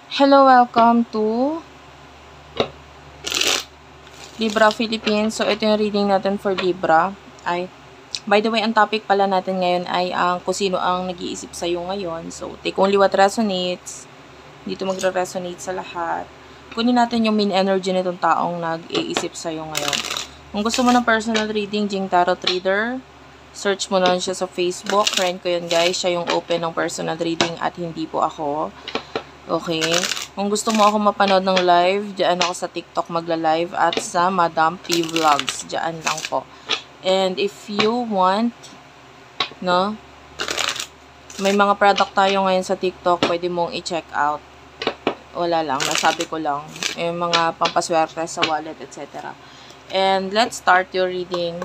Hello, welcome to Libra Philippines. So, ito yung reading natin for Libra. By the way, ang topic pala natin ngayon ay ang kung sino ang nag-iisip sa'yo ngayon. So, take only what resonates. Dito magre-resonate sa lahat. Kunin natin yung main energy nitong taong nag-iisip sa'yo ngayon. Kung gusto mo ng personal reading, Jing Tarot Reader, search mo lang siya sa Facebook. Friend ko yun, guys. Siya yung open ng personal reading at hindi po ako. Okay? Kung gusto mo ako mapanood ng live, diyan ako sa TikTok magla-live at sa Madam P Vlogs. Diyan lang po. And if you want, no, may mga product tayo ngayon sa TikTok, pwede mong i-check out. Wala lang, nasabi ko lang. Yung mga pampaswerte sa wallet, etc. And let's start your reading.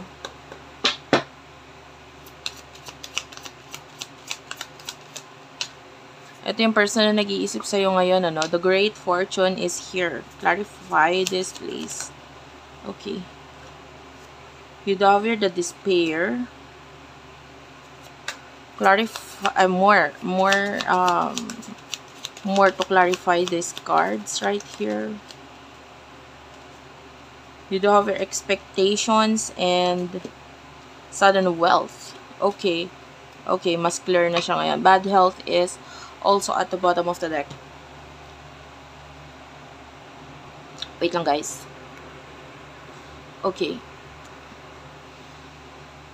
Ito yung person na nag-iisip sa'yo ngayon, ano? The great fortune is here. Clarify this, please. Okay. You dover the despair. Clarify, more to clarify these cards right here. You dover expectations and sudden wealth. Okay. Okay, mas clear na siya ngayon. Bad health is also at the bottom of the deck. Wait lang, guys. Okay.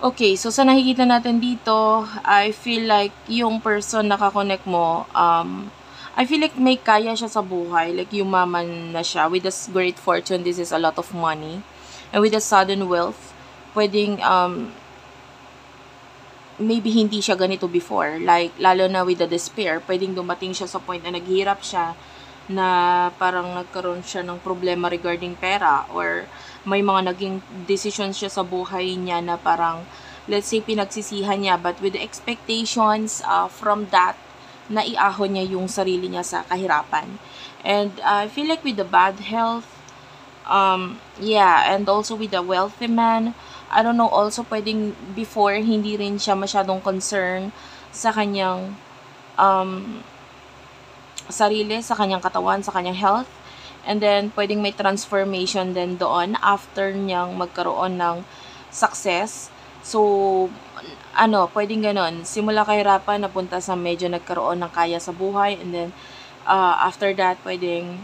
Okay, so sa nakikita natin dito, I feel like yung person na kakonect mo, I feel like may kaya siya sa buhay. Like, yumaman na siya. With this great fortune, this is a lot of money. And with the sudden wealth, pwedeng, maybe hindi siya ganito before. Like, lalo na with the despair, pwedeng dumating siya sa point na naghihirap siya, na parang nagkaroon siya ng problema regarding pera, or may mga naging decisions siya sa buhay niya na parang, let's say, pinagsisihan niya, but with the expectations from that, naiahon niya yung sarili niya sa kahirapan. And I feel like with the bad health, yeah, and also with the wealthy man, I don't know, also pwedeng before, hindi rin siya masyadong concern sa kanyang sarili, sa kanyang katawan, sa kanyang health. And then, pwedeng may transformation din doon after niyang magkaroon ng success. So, pwedeng ganon. Simula kahirapan, napunta sa medyo nagkaroon ng kaya sa buhay. And then, after that, pwedeng,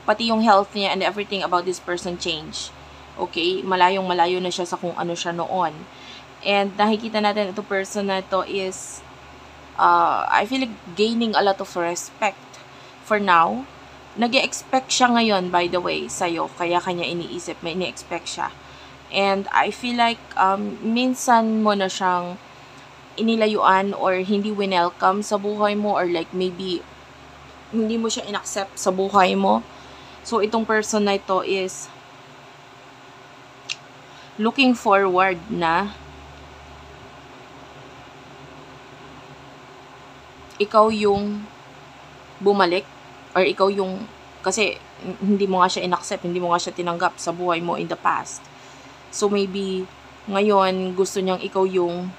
pati yung health niya and everything about this person change. Okay? Malayong malayo na siya sa kung ano siya noon. And nakikita natin ito person na ito is, I feel like gaining a lot of respect for now. Nag-expect siya ngayon, by the way, sa'yo. Kaya kanya iniisip, may ini-expect siya. And I feel like, minsan mo na siyang inilayuan or hindi winelcome sa buhay mo, or like maybe hindi mo siya inaccept sa buhay mo. So, itong person na ito is looking forward na ikaw yung bumalik, or ikaw yung, kasi hindi mo nga siya inaccept, hindi mo nga siya tinanggap sa buhay mo in the past. So maybe ngayon gusto niyang ikaw yung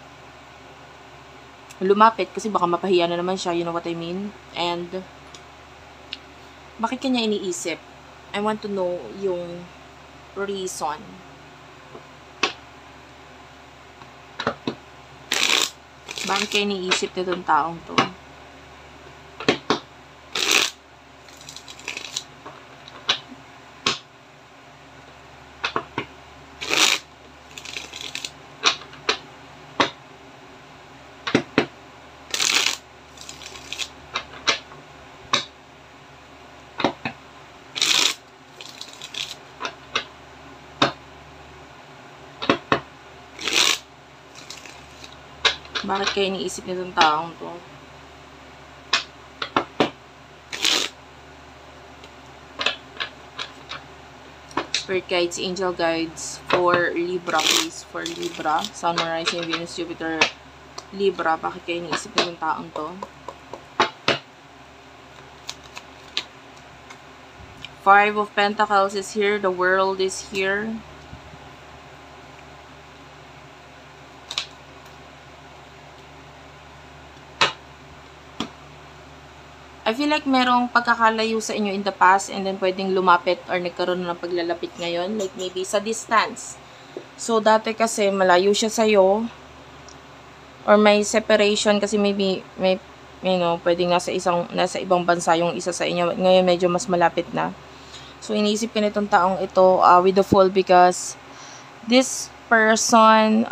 lumapit, kasi baka mapahiya na naman siya, you know what I mean? And bakit kanya iniisip? I want to know yung reason. Bakit kaya iniisip nitong taong to? Bakit kaya iniisip nitong taong to? Spirit guides, angel guides for Libra, please. For Libra. Sun, Moon, Rising, Venus, Jupiter, Libra. Bakit kaya iniisip nitong taong to? Five of Pentacles is here. The World is here. I feel like merong pagkakalayo sa inyo in the past and then pwedeng lumapit or nagkaroon ng paglalapit ngayon. Like maybe sa distance. So, dati kasi malayo siya sa'yo or may separation kasi maybe may pwedeng nasa ibang bansa yung isa sa inyo. Ngayon medyo mas malapit na. So, iniisip ko nitong taong ito with the Fool because this person,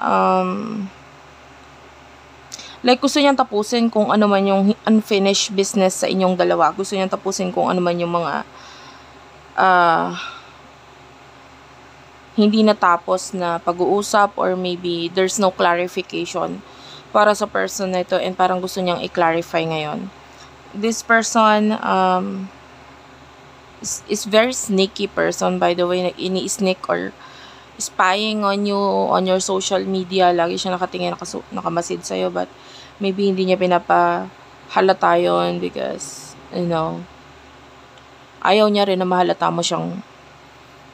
like, gusto niyang tapusin kung ano man yung unfinished business sa inyong dalawa. Gusto niyang tapusin kung ano man yung mga hindi natapos na pag-uusap or maybe there's no clarification para sa person na ito and parang gusto niyang i-clarify ngayon. This person is very sneaky person, by the way. Ini-sneak or spying on you, on your social media. Lagi siya nakatingin, nakamasid sa'yo, but maybe hindi niya pinapahalata yun because, ayaw niya rin na mahalata mo siyang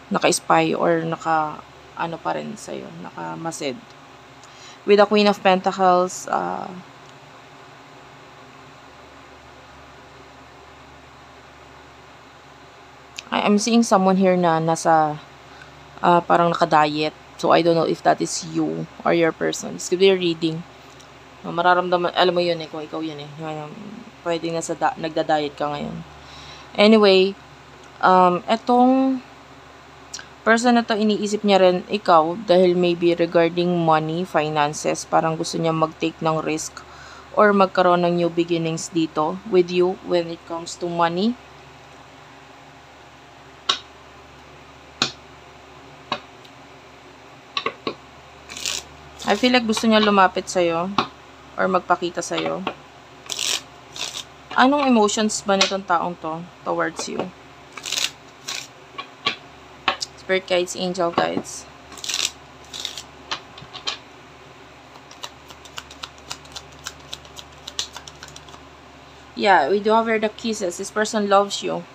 naka-spy or ano pa rin sa'yo, nakamasid. With the Queen of Pentacles, I'm seeing someone here na nasa parang naka-diet. So, I don't know if that is you or your person. It's gonna be a reading. Mararamdaman, alam mo yun kung ikaw yun pwede nagda-diet ka ngayon. Anyway, etong person na to, iniisip niya rin ikaw dahil maybe regarding money, finances, parang gusto niya mag-take ng risk or magkaroon ng new beginnings dito with you when it comes to money. I feel like gusto niya lumapit sa'yo or magpakita sa'yo. Anong emotions ba nitong taong to towards you? Spirit guides, angel guides. Yeah, we do have here the kisses. This person loves you.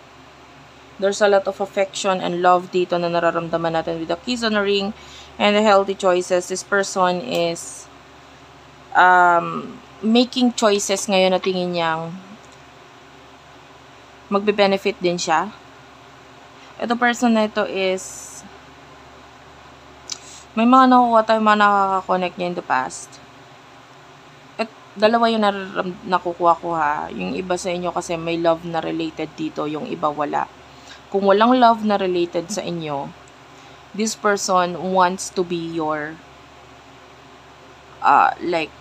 There's a lot of affection and love dito na nararamdaman natin with the kiss on the ring and the healthy choices. This person is making choices ngayon na tingin niyang magbe-benefit din siya. Ito person na ito is may mga nakukuha tayo, mga nakaka-connect niya in the past. At dalawa yung nakukuha ko ha. Yung iba sa inyo kasi may love na related dito, yung iba wala. Kung walang love na related sa inyo, this person wants to be your like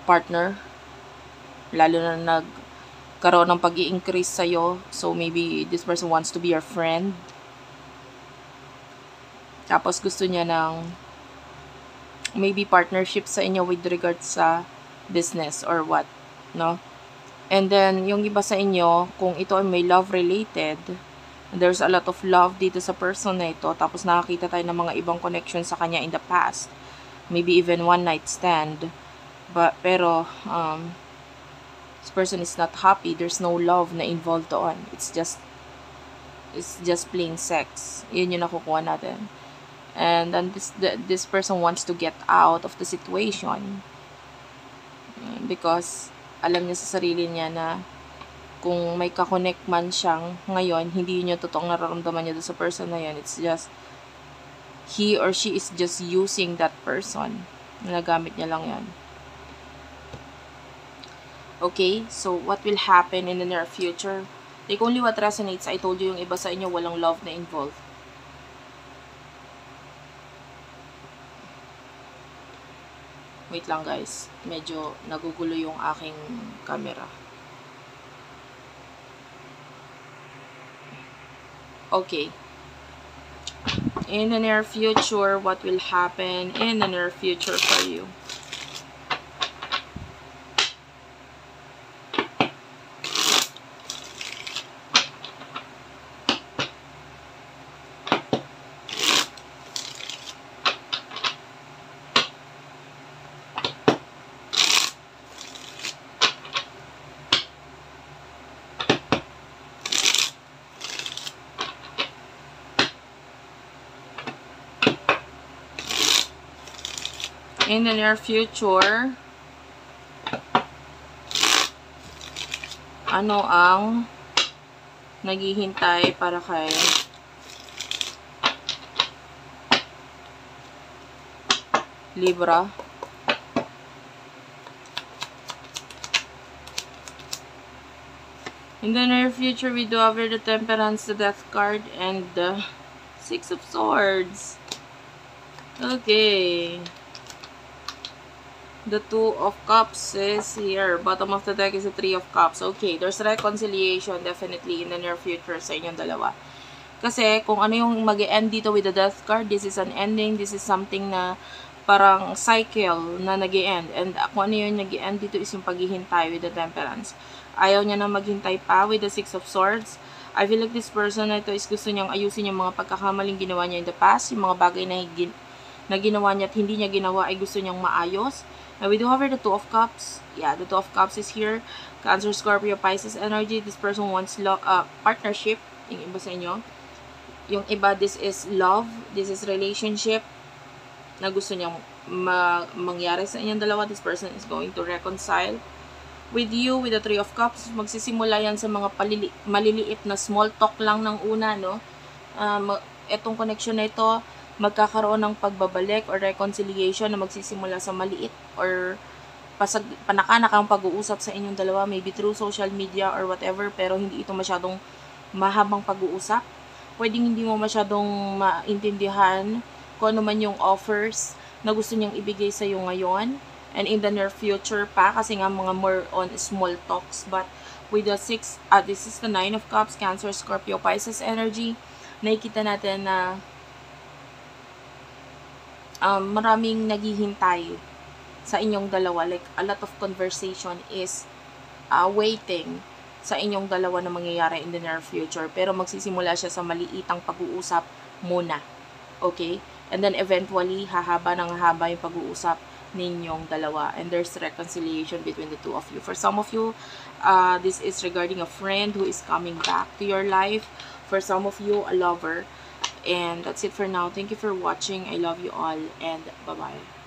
partner, lalo na nagkaroon ng pag-i-increase sa'yo. So maybe this person wants to be your friend, tapos gusto niya ng maybe partnership sa inyo with regards sa business or what, no? And then yung iba sa inyo, kung ito ay may love related, there's a lot of love dito sa person na ito. Tapos nakakita tayo ng mga ibang connection sa kanya in the past. Maybe even one night stand. Pero, this person is not happy. There's no love na involved doon. It's just plain sex. Yun yung nakukuha natin. And then this person wants to get out of the situation. Because alam niya sa sarili niya na kung may kakonect man siyang ngayon, hindi yun yung totoong nararamdaman niya sa person na yun. It's just, he or she is just using that person. Nagamit niya lang yan. Okay, so what will happen in the near future? Take only what resonates. I told you yung iba sa inyo, walang love na involved. Wait lang guys, medyo nagugulo yung aking camera. Okay. In the near future, what will happen in the near future for you? In the near future, ano ang naghihintay para kay Libra. In the near future, we do have the Temperance, the Death card, and the Six of Swords. Okay. The Two of Cups is here. Bottom of the deck is the Three of Cups. Okay, there's reconciliation definitely in the near future sa inyong dalawa. Kasi kung ano yung mag-e-end dito with the Death card, this is an ending. This is something na parang cycle na nag-e-end. And kung ano yung nag-e-end dito is yung paghihintay with the Temperance. Ayaw niya na maghintay pa with the Six of Swords. I feel like this person na ito is gusto niyang ayusin yung mga pagkakamaling ginawa niya in the past. Yung mga bagay na ginawa niya at hindi niya ginawa ay gusto niyang maayos. Now, we do have the Two of Cups. Yeah, the Two of Cups is here. Cancer, Scorpio, Pisces energy. This person wants partnership. Yung iba sa inyo. Yung iba, this is love. This is relationship na gusto niyang mangyari sa inyong dalawa. This person is going to reconcile with you with the Three of Cups. Magsisimula yan sa mga maliliit na small talk lang ng una, no? Etong connection na ito, magkakaroon ng pagbabalik or reconciliation na magsisimula sa maliit or panakanakang pag-uusap sa inyong dalawa, maybe through social media or whatever, pero hindi ito masyadong mahabang pag-uusap. Pwedeng hindi mo masyadong maintindihan kung ano man yung offers na gusto niyang ibigay sa iyo ngayon. And in the near future pa, kasi nga mga more on small talks. But with the this is the Nine of Cups, Cancer, Scorpio, Pisces energy, nakikita natin na maraming naghihintay sa inyong dalawa. Like, a lot of conversation is waiting sa inyong dalawa na mangyayari in the near future. Pero magsisimula siya sa maliitang pag-uusap muna. Okay? And then eventually, hahaba ng hahaba yung pag-uusap ninyong dalawa, and there's reconciliation between the two of you. For some of you, this is regarding a friend who is coming back to your life. For some of you, a lover. And that's it for now. Thank you for watching. I love you all, and bye-bye.